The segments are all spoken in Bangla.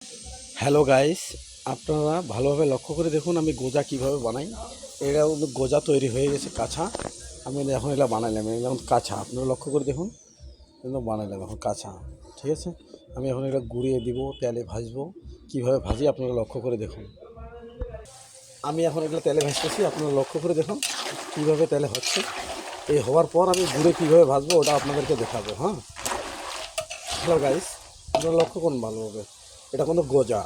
হ্যালো গাইস, আপনারা ভালোভাবে লক্ষ্য করে দেখুন আমি গোজা কিভাবে বানাই। এটা গোজা তৈরি হয়ে গেছে কাঁচা। আমি এখন এটা বানাইলাম, এটা এখন কাঁচা। আপনারা লক্ষ্য করে দেখুন, কিন্তু বানাইলাম এখন কাঁচা। ঠিক আছে, আমি এখন এটা গুঁড়িয়ে দিব, তেলে ভাজবো। কিভাবে ভাজি আপনারা লক্ষ্য করে দেখুন। আমি এখন এগুলো তেলে ভাজতেছি, আপনারা লক্ষ্য করে দেখুন কীভাবে তেলে হচ্ছে। এই হওয়ার পর আমি গুঁড়ে কীভাবে ভাজবো ওটা আপনাদেরকে দেখাবো। হ্যাঁ, হ্যালো গাইস, আপনারা লক্ষ্য করুন ভালোভাবে। এটা কিন্তু গোজা।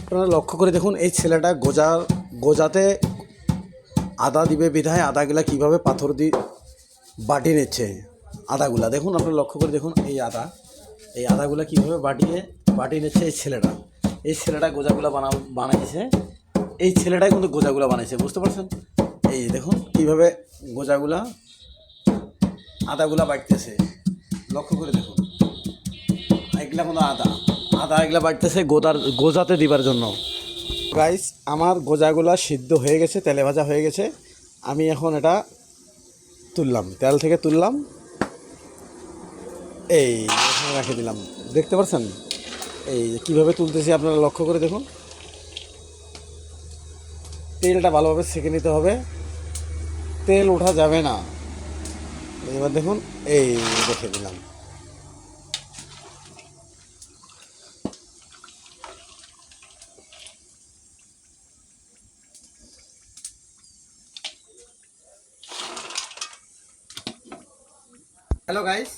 আপনারা লক্ষ্য করে দেখুন এই ছেলেটা গোজাতে আদা দিবে বিধায় আদাগুলা কীভাবে পাথর দিয়ে বাটি নিচ্ছে। আদাগুলা দেখুন, আপনারা লক্ষ্য করে দেখুন এই আদাগুলা কীভাবে বাটি নিচ্ছে এই ছেলেটা গোজাগুলা বানাইছে। এই ছেলেটাই কিন্তু গোজাগুলা বানাইছে, বুঝতে পারছেন? এই দেখুন কীভাবে আদাগুলা বাটতেছে, লক্ষ্য করে দেখুন। এগুলা কোনো আদা এগুলা বাটতেছে গোজাতে দিবার জন্য। গাইস, আমার গোজাগুলা সিদ্ধ হয়ে গেছে, তেলে ভাজা হয়ে গেছে। আমি এখন এটা তুললাম, তেল থেকে তুললাম, এই এখানে রেখে দিলাম। দেখতে পাচ্ছেন এই কীভাবে তুলতেছি, আপনারা লক্ষ্য করে দেখুন। তেলটা ভালোভাবে সেঁকে নিতে হবে, তেল ওঠা যাবে না। এবার দেখুন, এই রেখে দিলাম। হ্যালো গাইস,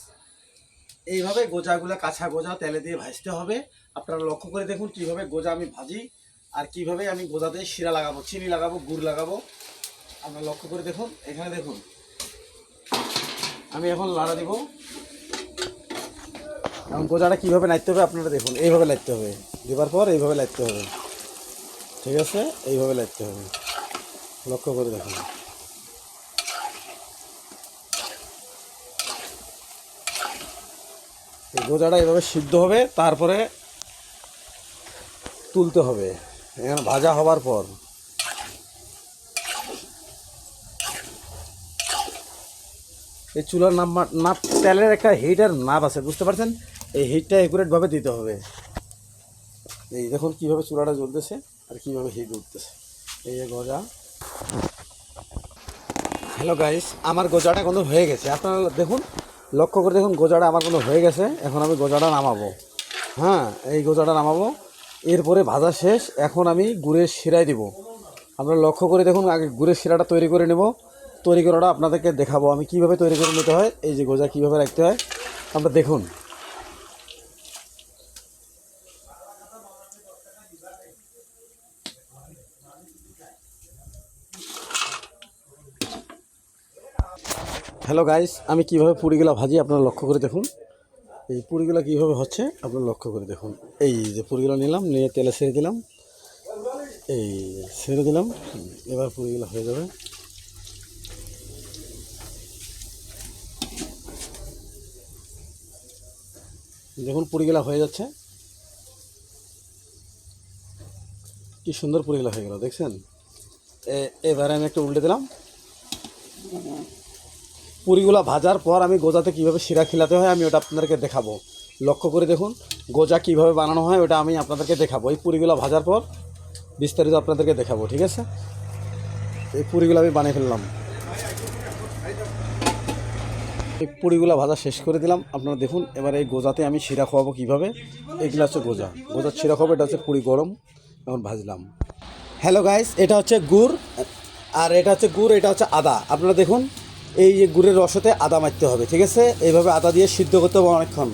এইভাবে গোজাগুলো কাঁচা গোজা তেলে দিয়ে ভাজতে হবে। আপনারা লক্ষ্য করে দেখুন কীভাবে গোজা আমি ভাজি, আর কীভাবে আমি গোজাতে শিরা লাগাবো, চিনি লাগাবো, গুড় লাগাবো। আপনারা লক্ষ্য করে দেখুন, এখানে দেখুন আমি এখন লাড়া দিব। এখন গোজাটা কীভাবে নাড়তে হবে আপনারা দেখুন, এইভাবে নাড়তে হবে, দেবার পর এইভাবে নাড়তে হবে। ঠিক আছে, এইভাবে নাড়তে হবে, লক্ষ্য করে দেখুন। এই গোজাটা এইভাবে সিদ্ধ হবে, তারপরে তুলতে হবে। এখন ভাজা হবার পর এই চুলার নাপ তেলের একটা হিটার নাপ আছে, বুঝতে পারছেন? এই হিটটা একুরেটভাবে দিতে হবে। এই দেখুন কীভাবে চুলাটা জ্বলতেছে আর কীভাবে হিট উঠতেছে। এই যে গজা। হ্যালো গাইস, আমার গোজাটা কিন্তু হয়ে গেছে। আপনারা দেখুন, লক্ষ্য করে দেখুন, গোজাটা আমার কিন্তু হয়ে গেছে। এখন আমি গোজাটা নামাবো। হ্যাঁ, এই গোজাটা নামাবো, এরপরে ভাজা শেষ। এখন আমি গুড়ের শিরায় দিব। আপনারা লক্ষ্য করে দেখুন, আগে গুড়ের শিরাটা তৈরি করে নেব। তৈরি করাটা আপনাদেরকে দেখাবো আমি কীভাবে তৈরি করে নিতে হয়। এই যে গোজা কীভাবে রাখতে হয় আপনারা দেখুন। হ্যালো গাইস, আমি কীভাবে পুরিগুলা ভাজি আপনারা লক্ষ্য করে দেখুন। এই পুরিগুলা কীভাবে হচ্ছে আপনারা লক্ষ্য করে দেখুন। এই যে পুরিগুলো নিলাম, নিয়ে তেলে ছেড়ে দিলাম, এই ছেড়ে দিলাম। এবার পুরিগুলো হয়ে যাবে। দেখুন পুরিগুলা হয়ে যাচ্ছে, কি সুন্দর পুরিগুলা হয়ে গেল, দেখছেন? এবারে আমি একটা উল্টে দিলাম। পুরিগুলা ভাজার পর আমি গোজাতে কীভাবে শিরা খিলাতে হয় আমি ওটা আপনাদেরকে দেখাবো। লক্ষ্য করে দেখুন, গোজা কীভাবে বানানো হয় ওটা আমি আপনাদেরকে দেখাবো। এই পুরিগুলা ভাজার পর বিস্তারিত আপনাদেরকে দেখাবো, ঠিক আছে? এই পুরিগুলো আমি বানিয়ে ফেললাম। এই পুরিগুলো ভাজা শেষ করে দিলাম, আপনারা দেখুন। এবার এই গোজাতে আমি শিরা খাওয়াবো কীভাবে। এগুলো হচ্ছে গোজার শিরা খাবো। এটা হচ্ছে পুরি গরম, এখন ভাজলাম। হ্যালো গাইস, এটা হচ্ছে গুড়, আর এটা হচ্ছে গুড়, এটা হচ্ছে আদা। আপনারা দেখুন, এই যে গুড়ের রসতে আদা মারতে হবে, ঠিক আছে? এইভাবে আদা দিয়ে সিদ্ধ করতে হবে অনেকক্ষণ।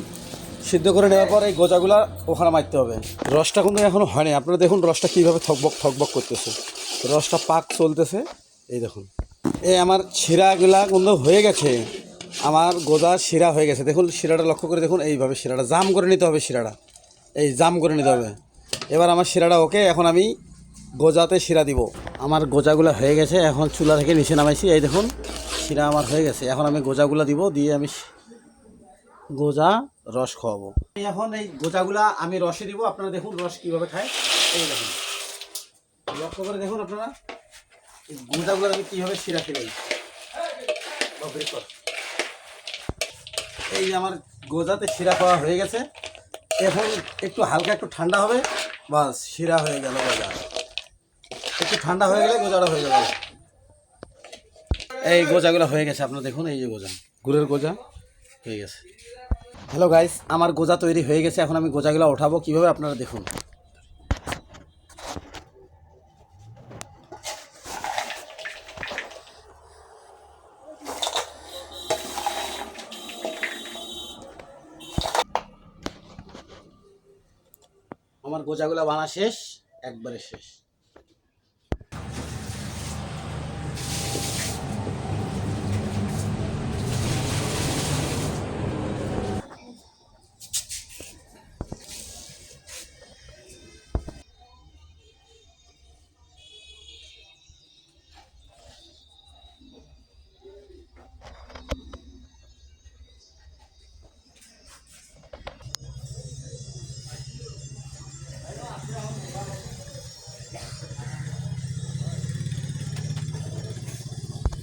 সিদ্ধ করে নেওয়ার পর এই গোজাগুলা ওখানে মারতে হবে। রসটা কিন্তু এখনও হয়নি। আপনারা দেখুন রসটা কীভাবে থকবক করতেছে, রসটা পাক চলতেছে। এই দেখুন, এই আমার শিরাগুলা কিন্তু হয়ে গেছে। আমার গোজার শিরা হয়ে গেছে। দেখুন শিরাটা লক্ষ্য করে দেখুন, এইভাবে শিরাটা জাম করে নিতে হবে। শিরাটা এই জাম করে নিতে হবে। এবার আমার শিরাটা ওকে। এখন আমি গোজাতে শিরা দিব। আমার গোজাগুলো হয়ে গেছে, এখন চুলা থেকে নিচে নামাইছি। এই দেখুন শিরা আমার হয়ে গেছে। এখন আমি গোজাগুলো দিব, দিয়ে আমি গোজা রস খাওয়াবো। এখন এই গোজাগুলা আমি রসে দিব। আপনারা দেখুন রস কীভাবে খায়। এই দেখুন, লক্ষ্য করে দেখুন আপনারা এই গোজাগুলো আমি কীভাবে শিরা খেলাই। এই যে আমার গোজাতে শিরা খাওয়া হয়ে গেছে। এখন একটু হালকা একটু ঠান্ডা হবে, বাস শিরা হয়ে গেল গজা। একটু ঠান্ডা হয়ে গেলে গোজাটা হয়ে যাবে। এই গোজাগুলো হয়ে গেছে, আপনারা দেখুন, এই যে গোজা, গুড়ের গোজা হয়ে গেছে। হ্যালো গাইস, আমার গোজা তৈরি হয়ে গেছে। এখন আমি গোজাগুলো ওঠাবো কীভাবে আপনারা দেখুন। আমার গোজাগুলো বানা শেষ, একবারে শেষ।